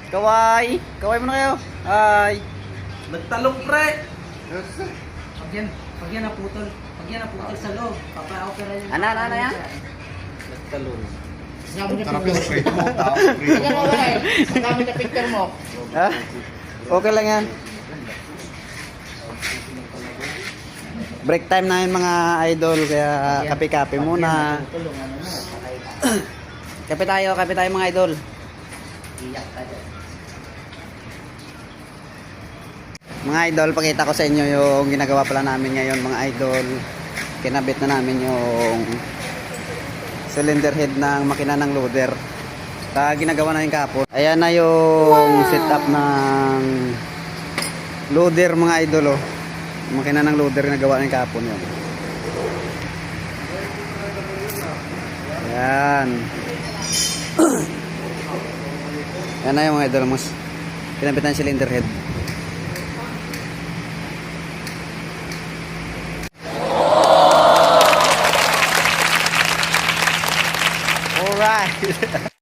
Kaway! Kaway muna kayo! Ay! Nagtalong pre! Pag yan naputol sa loob, papa-opera yun. Ano yan? Nagtalong. Sarap yung prito mo. Sige mo ba eh. Ang dami na picture mo. Ha? Okay lang yan. Break time na yun mga idol, kaya kape-kape muna. Kape tayo mga idol. Iyak ka dyan. Mga idol, pakita ko sa inyo yung ginagawa pala namin ngayon mga idol. Kinabit na namin yung cylinder head ng makina ng loader. Ginagawa na yung kapon. Ayan na yung setup ng loader mga idol. Oh. Makina ng loader na gawa ng kapon yun. Ayan. Ayan na yung mga idol. Mas kinabit na yung cylinder head. Alright.